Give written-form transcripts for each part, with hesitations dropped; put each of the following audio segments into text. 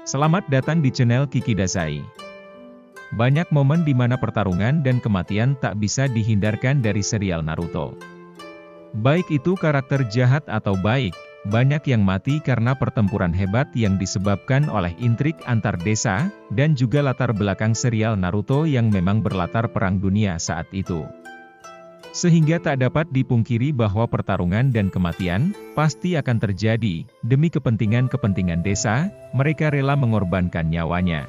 Selamat datang di channel Kiki Dazai. Banyak momen di mana pertarungan dan kematian tak bisa dihindarkan dari serial Naruto. Baik itu karakter jahat atau baik, banyak yang mati karena pertempuran hebat yang disebabkan oleh intrik antar desa, dan juga latar belakang serial Naruto yang memang berlatar perang dunia saat itu. Sehingga tak dapat dipungkiri bahwa pertarungan dan kematian pasti akan terjadi. Demi kepentingan desa, mereka rela mengorbankan nyawanya.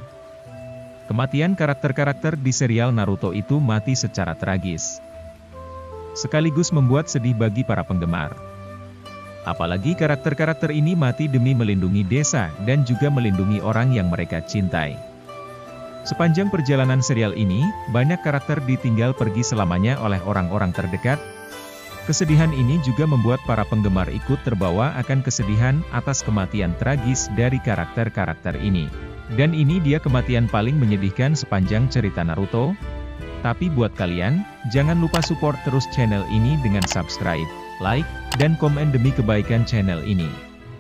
Kematian karakter-karakter di serial Naruto itu mati secara tragis, sekaligus membuat sedih bagi para penggemar. Apalagi karakter-karakter ini mati demi melindungi desa dan juga melindungi orang yang mereka cintai. Sepanjang perjalanan serial ini, banyak karakter ditinggal pergi selamanya oleh orang-orang terdekat. Kesedihan ini juga membuat para penggemar ikut terbawa akan kesedihan atas kematian tragis dari karakter-karakter ini. Dan ini dia kematian paling menyedihkan sepanjang cerita Naruto. Tapi buat kalian, jangan lupa support terus channel ini dengan subscribe, like, dan komen demi kebaikan channel ini.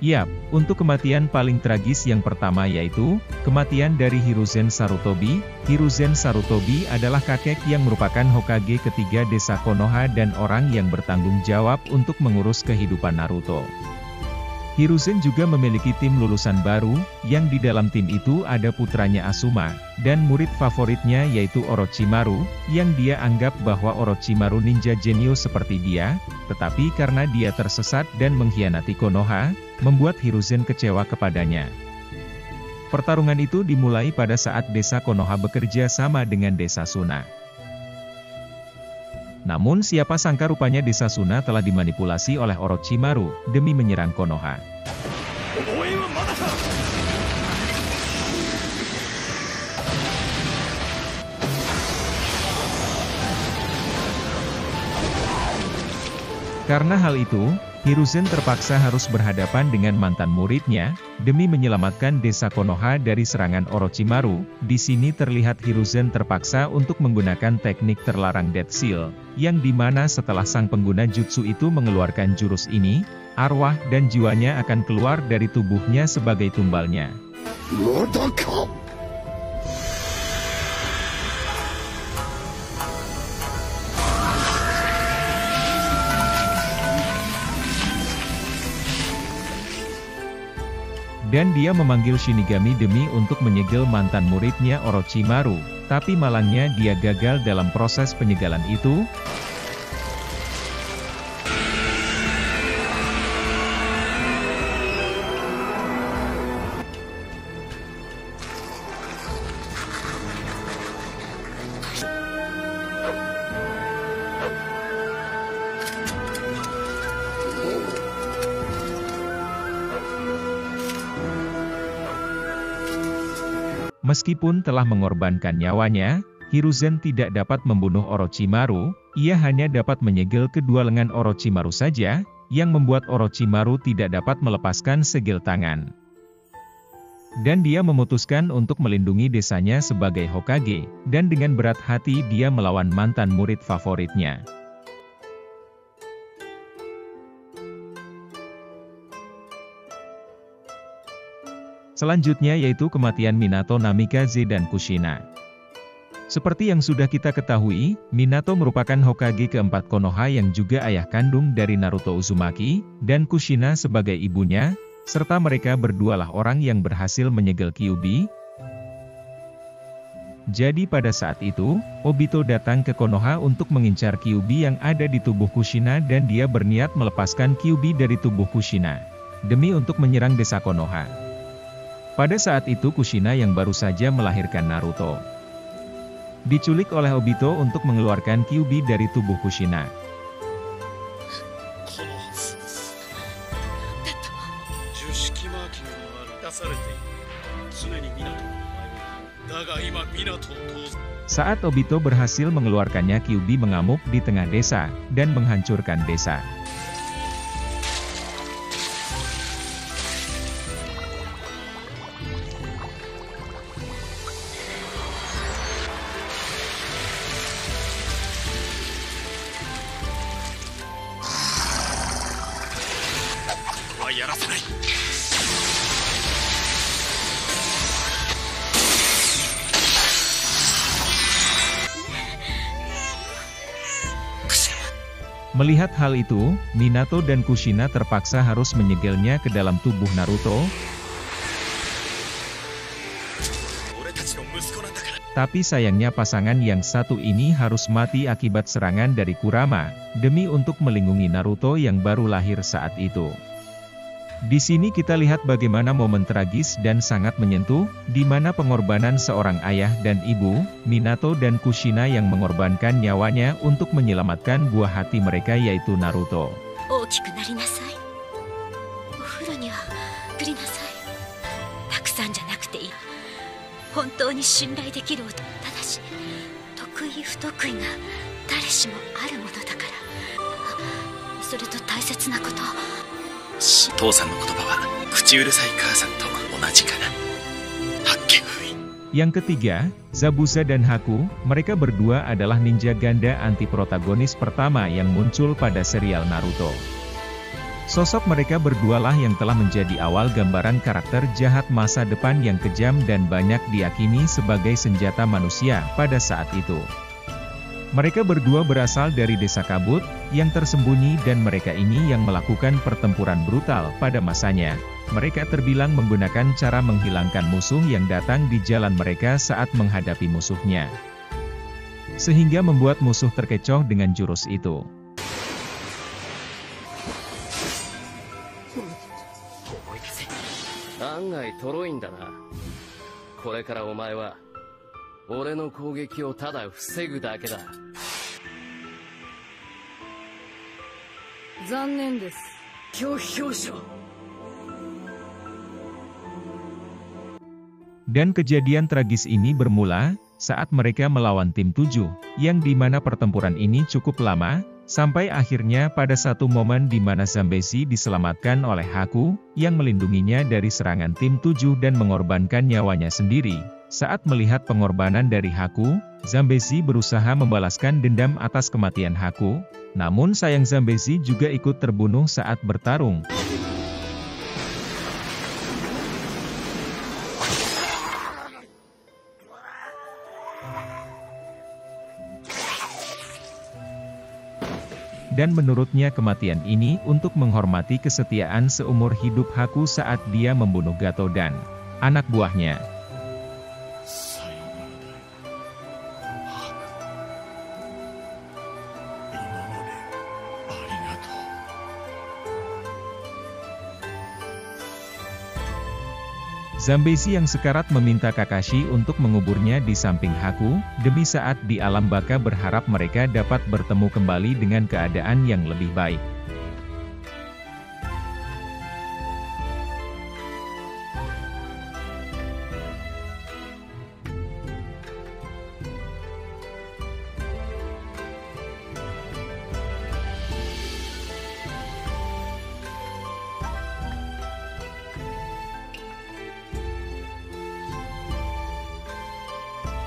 Yap, untuk kematian paling tragis yang pertama yaitu, kematian dari Hiruzen Sarutobi. Hiruzen Sarutobi adalah kakek yang merupakan Hokage ketiga desa Konoha dan orang yang bertanggung jawab untuk mengurus kehidupan Naruto. Hiruzen juga memiliki tim lulusan baru, yang di dalam tim itu ada putranya Asuma, dan murid favoritnya yaitu Orochimaru, yang dia anggap bahwa Orochimaru ninja jenius seperti dia, tetapi karena dia tersesat dan mengkhianati Konoha, membuat Hiruzen kecewa kepadanya. Pertarungan itu dimulai pada saat desa Konoha bekerja sama dengan desa Suna. Namun siapa sangka rupanya desa Suna telah dimanipulasi oleh Orochimaru, demi menyerang Konoha. Karena hal itu, Hiruzen terpaksa harus berhadapan dengan mantan muridnya, demi menyelamatkan desa Konoha dari serangan Orochimaru. Di sini terlihat Hiruzen terpaksa untuk menggunakan teknik terlarang Death Seal, yang dimana setelah sang pengguna jutsu itu mengeluarkan jurus ini, arwah dan jiwanya akan keluar dari tubuhnya sebagai tumbalnya. Dan dia memanggil Shinigami demi untuk menyegel mantan muridnya Orochimaru, tapi malangnya dia gagal dalam proses penyegalan itu. Meskipun telah mengorbankan nyawanya, Hiruzen tidak dapat membunuh Orochimaru, ia hanya dapat menyegel kedua lengan Orochimaru saja, yang membuat Orochimaru tidak dapat melepaskan segel tangan. Dan dia memutuskan untuk melindungi desanya sebagai Hokage, dan dengan berat hati dia melawan mantan murid favoritnya. Selanjutnya yaitu kematian Minato Namikaze dan Kushina. Seperti yang sudah kita ketahui, Minato merupakan Hokage keempat Konoha yang juga ayah kandung dari Naruto Uzumaki, dan Kushina sebagai ibunya, serta mereka berdualah orang yang berhasil menyegel Kyuubi. Jadi pada saat itu, Obito datang ke Konoha untuk mengincar Kyuubi yang ada di tubuh Kushina dan dia berniat melepaskan Kyuubi dari tubuh Kushina, demi untuk menyerang desa Konoha. Pada saat itu Kushina yang baru saja melahirkan Naruto diculik oleh Obito untuk mengeluarkan Kyuubi dari tubuh Kushina. Saat Obito berhasil mengeluarkannya, Kyuubi mengamuk di tengah desa, dan menghancurkan desa. Melihat hal itu, Minato dan Kushina terpaksa harus menyegelnya ke dalam tubuh Naruto. Tapi sayangnya pasangan yang satu ini harus mati akibat serangan dari Kurama, demi untuk melindungi Naruto yang baru lahir saat itu. Di sini kita lihat bagaimana momen tragis dan sangat menyentuh, di mana pengorbanan seorang ayah dan ibu, Minato dan Kushina yang mengorbankan nyawanya untuk menyelamatkan buah hati mereka yaitu Naruto. Yang ketiga, Zabuza dan Haku, mereka berdua adalah ninja ganda anti-protagonis pertama yang muncul pada serial Naruto. Sosok mereka berdualah yang telah menjadi awal gambaran karakter jahat masa depan yang kejam dan banyak diyakini sebagai senjata manusia pada saat itu. Mereka berdua berasal dari desa kabut, yang tersembunyi dan mereka ini yang melakukan pertempuran brutal pada masanya. Mereka terbilang menggunakan cara menghilangkan musuh yang datang di jalan mereka saat menghadapi musuhnya. Sehingga membuat musuh terkecoh dengan jurus itu. Dan kejadian tragis ini bermula saat mereka melawan tim 7, yang dimana pertempuran ini cukup lama, sampai akhirnya pada satu momen di mana Zambezi diselamatkan oleh Haku, yang melindunginya dari serangan tim 7 dan mengorbankan nyawanya sendiri. Saat melihat pengorbanan dari Haku, Zambezi berusaha membalaskan dendam atas kematian Haku, namun sayang Zambezi juga ikut terbunuh saat bertarung. Dan menurutnya kematian ini untuk menghormati kesetiaan seumur hidup Haku saat dia membunuh Gato dan anak buahnya. Zambezi yang sekarat meminta Kakashi untuk menguburnya di samping Haku, demi saat di alam baka berharap mereka dapat bertemu kembali dengan keadaan yang lebih baik.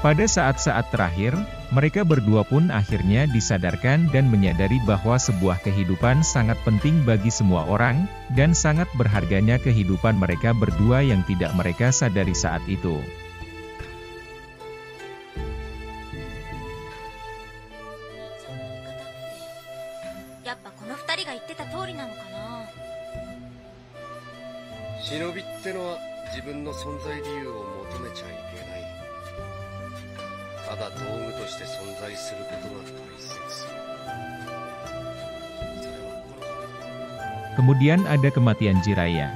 Pada saat-saat terakhir, mereka berdua pun akhirnya disadarkan dan menyadari bahwa sebuah kehidupan sangat penting bagi semua orang, dan sangat berharganya kehidupan mereka berdua yang tidak mereka sadari saat itu. Kemudian ada kematian Jiraiya.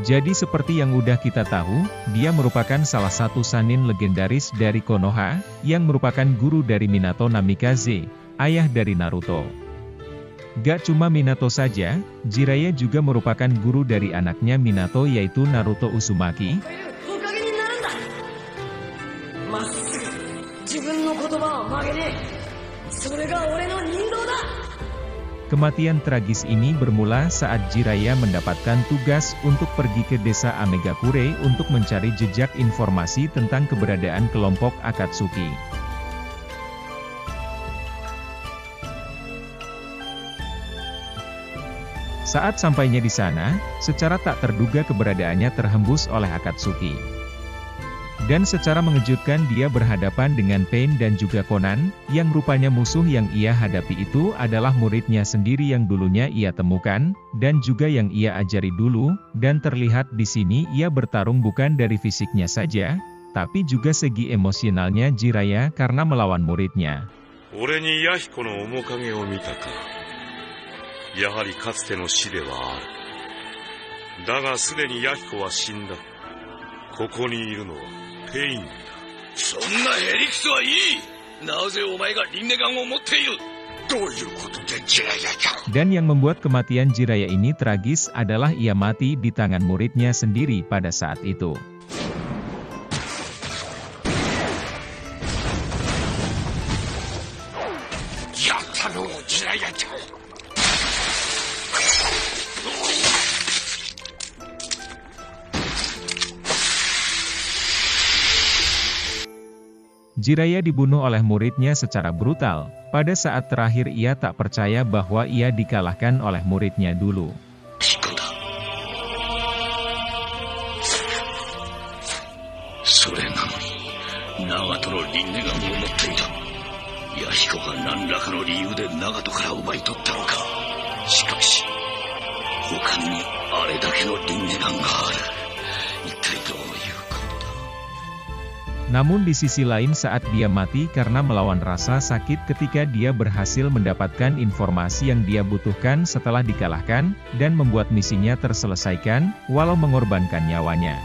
Jadi seperti yang udah kita tahu, dia merupakan salah satu sanin legendaris dari Konoha, yang merupakan guru dari Minato Namikaze, ayah dari Naruto. Gak cuma Minato saja, Jiraiya juga merupakan guru dari anaknya Minato yaitu Naruto Uzumaki. Kematian tragis ini bermula saat Jiraiya mendapatkan tugas untuk pergi ke desa Amegakure untuk mencari jejak informasi tentang keberadaan kelompok Akatsuki. Saat sampainya di sana, secara tak terduga keberadaannya terhembus oleh Akatsuki. Dan secara mengejutkan dia berhadapan dengan Pain dan juga Conan, yang rupanya musuh yang ia hadapi itu adalah muridnya sendiri yang dulunya ia temukan, dan juga yang ia ajari dulu, dan terlihat di sini ia bertarung bukan dari fisiknya saja, tapi juga segi emosionalnya Jiraiya karena melawan muridnya. 俺に弥彦の面影を見たか。やはりかつての死ではある。だがすでに弥彦は死んだ。ここにいるのはペインだ。そんなへりくつはいい。なぜお前がリンネガンを持っている。どういうことでジラヤか。Dan yang membuat kematian Jiraiya ini tragis adalah ia mati di tangan muridnya sendiri pada saat itu. Jiraiya dibunuh oleh muridnya secara brutal. Pada saat terakhir ia tak percaya bahwa ia dikalahkan oleh muridnya dulu. Namun di sisi lain saat dia mati karena melawan rasa sakit ketika dia berhasil mendapatkan informasi yang dia butuhkan setelah dikalahkan, dan membuat misinya terselesaikan, walau mengorbankan nyawanya.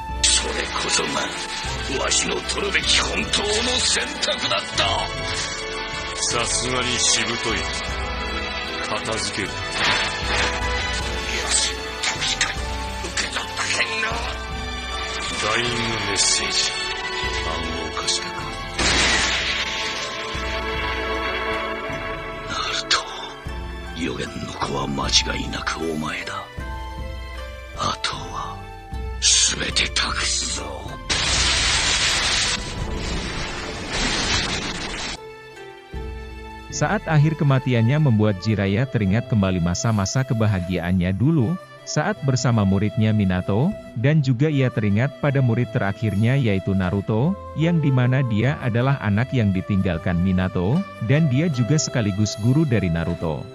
Saat akhir kematiannya membuat Jiraiya teringat kembali masa-masa kebahagiaannya dulu, saat bersama muridnya Minato, dan juga ia teringat pada murid terakhirnya yaitu Naruto, yang dimana dia adalah anak yang ditinggalkan Minato, dan dia juga sekaligus guru dari Naruto.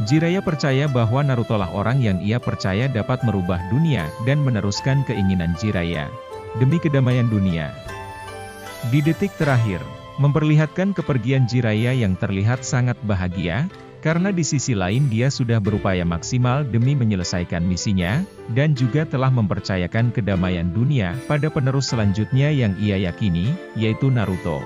Jiraiya percaya bahwa Naruto lah orang yang ia percaya dapat merubah dunia, dan meneruskan keinginan Jiraiya, demi kedamaian dunia. Di detik terakhir, memperlihatkan kepergian Jiraiya yang terlihat sangat bahagia, karena di sisi lain dia sudah berupaya maksimal demi menyelesaikan misinya, dan juga telah mempercayakan kedamaian dunia pada penerus selanjutnya yang ia yakini, yaitu Naruto.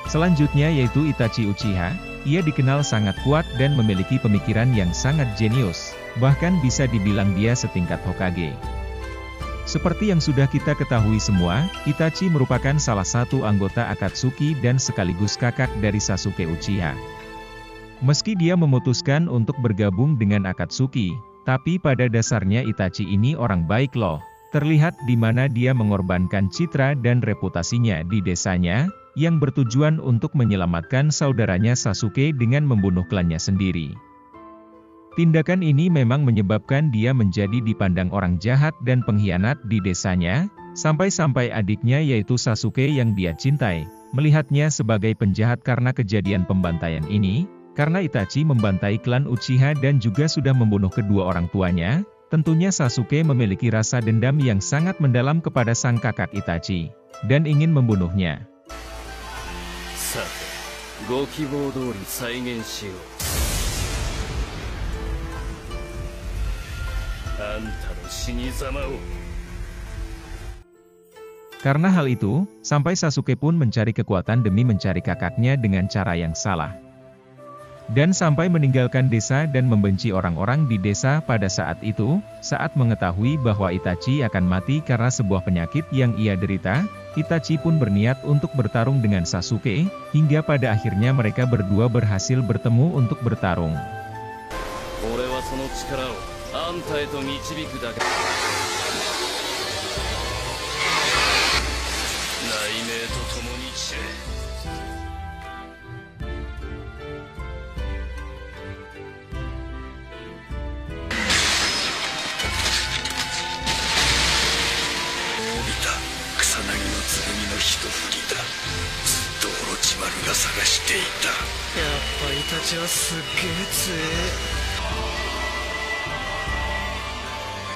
Selanjutnya yaitu Itachi Uchiha. Ia dikenal sangat kuat dan memiliki pemikiran yang sangat jenius, bahkan bisa dibilang dia setingkat Hokage. Seperti yang sudah kita ketahui semua, Itachi merupakan salah satu anggota Akatsuki dan sekaligus kakak dari Sasuke Uchiha. Meski dia memutuskan untuk bergabung dengan Akatsuki, tapi pada dasarnya Itachi ini orang baik loh. Terlihat di mana dia mengorbankan citra dan reputasinya di desanya, yang bertujuan untuk menyelamatkan saudaranya Sasuke dengan membunuh klannya sendiri. Tindakan ini memang menyebabkan dia menjadi dipandang orang jahat dan pengkhianat di desanya, sampai-sampai adiknya yaitu Sasuke yang dia cintai, melihatnya sebagai penjahat karena kejadian pembantaian ini, karena Itachi membantai klan Uchiha dan juga sudah membunuh kedua orang tuanya. Tentunya Sasuke memiliki rasa dendam yang sangat mendalam kepada sang kakak Itachi, dan ingin membunuhnya. Karena hal itu, sampai Sasuke pun mencari kekuatan demi mencari kakaknya dengan cara yang salah. Dan sampai meninggalkan desa dan membenci orang-orang di desa pada saat itu, saat mengetahui bahwa Itachi akan mati karena sebuah penyakit yang ia derita, Itachi pun berniat untuk bertarung dengan Sasuke, hingga pada akhirnya mereka berdua berhasil bertemu untuk bertarung. 命と共に散れ。草薙の剣の一振りだ。ずっとオロチマルが探していた。やっぱイタチはすっげえ強え。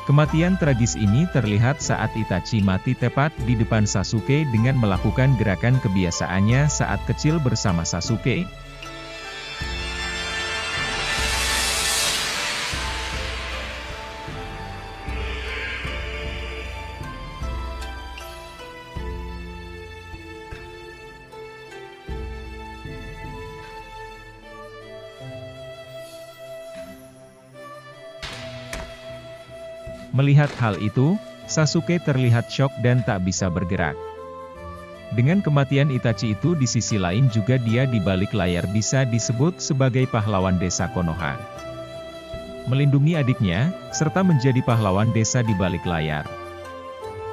Kematian tragis ini terlihat saat Itachi mati tepat di depan Sasuke dengan melakukan gerakan kebiasaannya saat kecil bersama Sasuke. Melihat hal itu, Sasuke terlihat syok dan tak bisa bergerak. Dengan kematian Itachi itu di sisi lain juga dia di balik layar bisa disebut sebagai pahlawan desa Konoha. Melindungi adiknya, serta menjadi pahlawan desa di balik layar.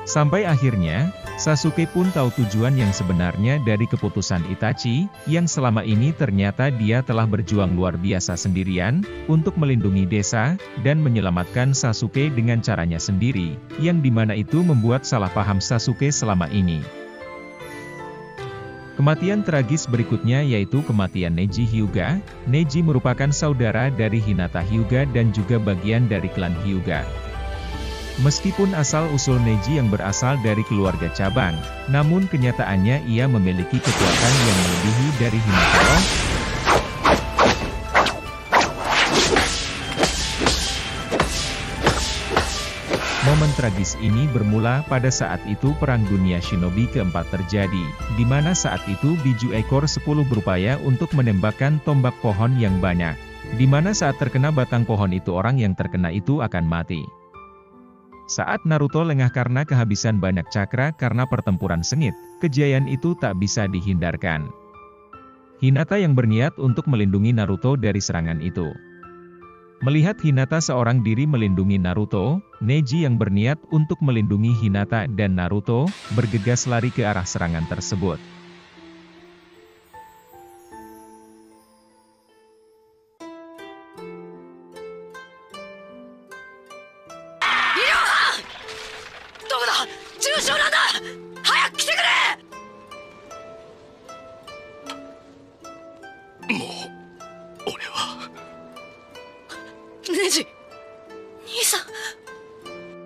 Sampai akhirnya, Sasuke pun tahu tujuan yang sebenarnya dari keputusan Itachi, yang selama ini ternyata dia telah berjuang luar biasa sendirian, untuk melindungi desa, dan menyelamatkan Sasuke dengan caranya sendiri, yang dimana itu membuat salah paham Sasuke selama ini. Kematian tragis berikutnya yaitu kematian Neji Hyuga. Neji merupakan saudara dari Hinata Hyuga dan juga bagian dari klan Hyuga. Meskipun asal-usul Neji yang berasal dari keluarga cabang, namun kenyataannya ia memiliki kekuatan yang melebihi dari Hinata. Momen tragis ini bermula pada saat itu Perang Dunia Shinobi keempat terjadi, di mana saat itu Biju ekor 10 berupaya untuk menembakkan tombak pohon yang banyak, di mana saat terkena batang pohon itu orang yang terkena itu akan mati. Saat Naruto lengah karena kehabisan banyak cakra karena pertempuran sengit, kejayaan itu tak bisa dihindarkan. Hinata yang berniat untuk melindungi Naruto dari serangan itu. Melihat Hinata seorang diri melindungi Naruto, Neji yang berniat untuk melindungi Hinata dan Naruto, bergegas lari ke arah serangan tersebut.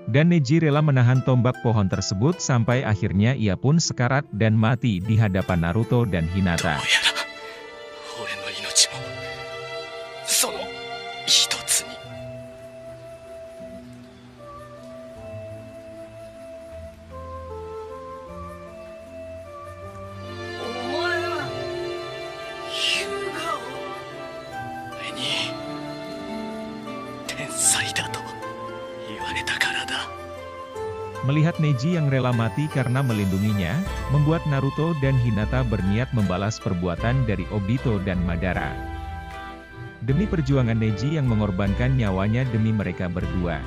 Dan Neji rela menahan tombak pohon tersebut sampai akhirnya ia pun sekarat dan mati di hadapan Naruto dan Hinata. Melihat Neji yang rela mati karena melindunginya, membuat Naruto dan Hinata berniat membalas perbuatan dari Obito dan Madara. Demi perjuangan Neji yang mengorbankan nyawanya demi mereka berdua.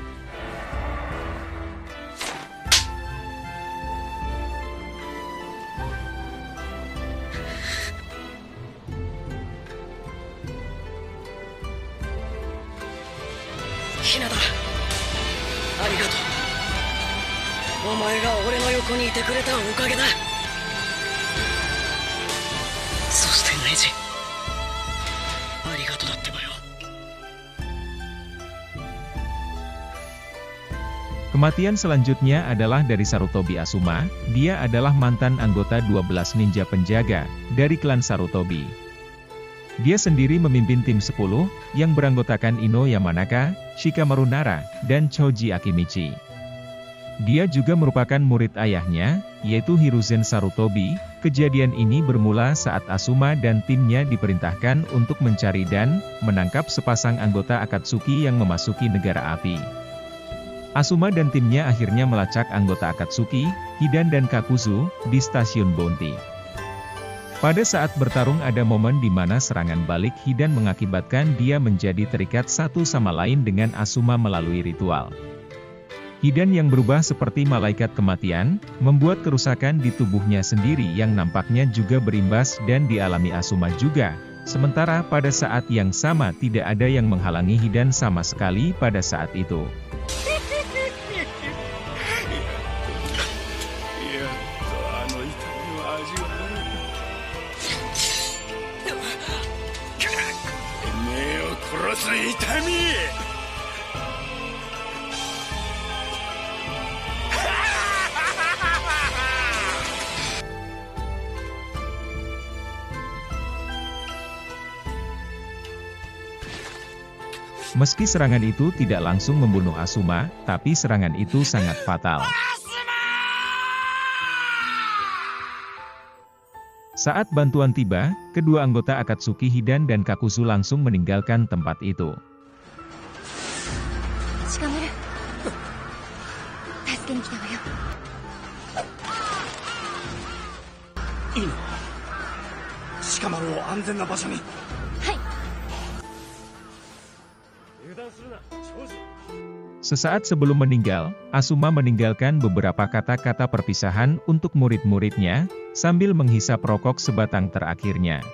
Hinata, arigatou. お前が俺の横にいてくれたおかげだ。そしてネジ、ありがとうだってばよ。Kematian selanjutnya adalah dari Sarutobi Asuma. Dia adalah mantan anggota 12 ninja penjaga dari klan Sarutobi. Dia sendiri memimpin tim 10 yang beranggotakan Ino Yamanaka, Shikamaru Nara, dan Choji Akimichi. Dia juga merupakan murid ayahnya, yaitu Hiruzen Sarutobi. Kejadian ini bermula saat Asuma dan timnya diperintahkan untuk mencari dan menangkap sepasang anggota Akatsuki yang memasuki negara api. Asuma dan timnya akhirnya melacak anggota Akatsuki, Hidan dan Kakuzu, di stasiun Bounty. Pada saat bertarung ada momen di mana serangan balik Hidan mengakibatkan dia menjadi terikat satu sama lain dengan Asuma melalui ritual. Hidan yang berubah seperti malaikat kematian, membuat kerusakan di tubuhnya sendiri yang nampaknya juga berimbas dan dialami Asuma juga. Sementara pada saat yang sama tidak ada yang menghalangi Hidan sama sekali pada saat itu. Meski serangan itu tidak langsung membunuh Asuma, tapi serangan itu sangat fatal. Saat bantuan tiba, kedua anggota Akatsuki Hidan dan Kakuzu langsung meninggalkan tempat itu. Sesaat sebelum meninggal, Asuma meninggalkan beberapa kata-kata perpisahan untuk murid-muridnya, sambil menghisap rokok sebatang terakhirnya.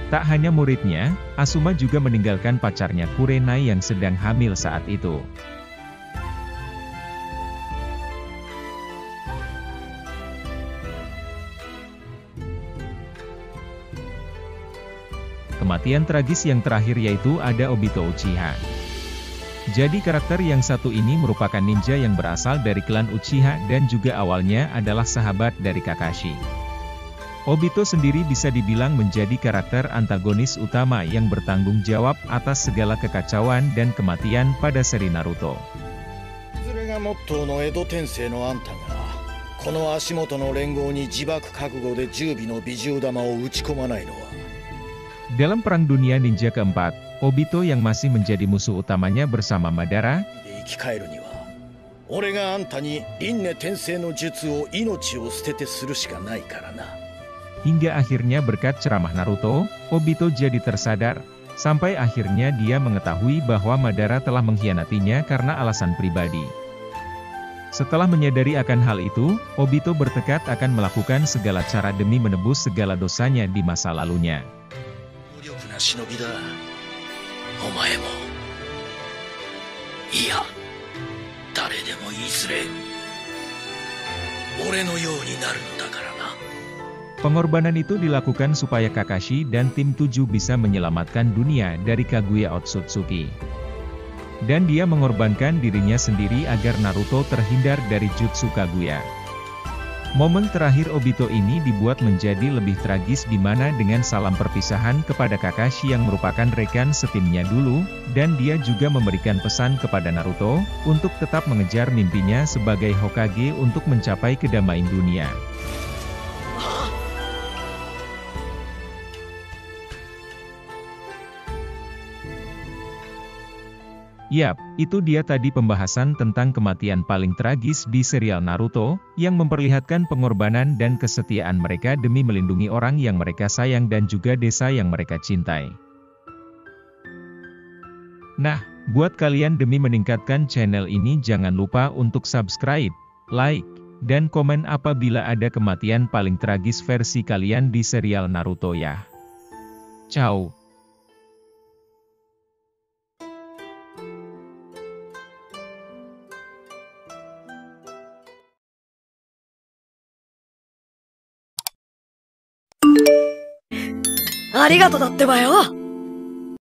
Tak hanya muridnya, Asuma juga meninggalkan pacarnya Kurenai yang sedang hamil saat itu. Kematian tragis yang terakhir yaitu ada Obito Uchiha. Jadi karakter yang satu ini merupakan ninja yang berasal dari klan Uchiha dan juga awalnya adalah sahabat dari Kakashi. Obito sendiri bisa dibilang menjadi karakter antagonis utama yang bertanggung jawab atas segala kekacauan dan kematian pada seri Naruto. Dalam Perang Dunia Ninja keempat, Obito yang masih menjadi musuh utamanya bersama Madara, hingga akhirnya berkat ceramah Naruto, Obito jadi tersadar, sampai akhirnya dia mengetahui bahwa Madara telah mengkhianatinya karena alasan pribadi. Setelah menyadari akan hal itu, Obito bertekad akan melakukan segala cara demi menebus segala dosanya di masa lalunya. Pengorbanan itu dilakukan supaya Kakashi dan tim 7 bisa menyelamatkan dunia dari Kaguya Otsutsuki. Dan dia mengorbankan dirinya sendiri agar Naruto terhindar dari jutsu Kaguya. Momen terakhir Obito ini dibuat menjadi lebih tragis di mana dengan salam perpisahan kepada Kakashi yang merupakan rekan setimnya dulu, dan dia juga memberikan pesan kepada Naruto, untuk tetap mengejar mimpinya sebagai Hokage untuk mencapai kedamaian dunia. Yap, itu dia tadi pembahasan tentang kematian paling tragis di serial Naruto, yang memperlihatkan pengorbanan dan kesetiaan mereka demi melindungi orang yang mereka sayang dan juga desa yang mereka cintai. Nah, buat kalian demi meningkatkan channel ini jangan lupa untuk subscribe, like, dan komen apabila ada kematian paling tragis versi kalian di serial Naruto ya. Ciao. Arigato だってばよ。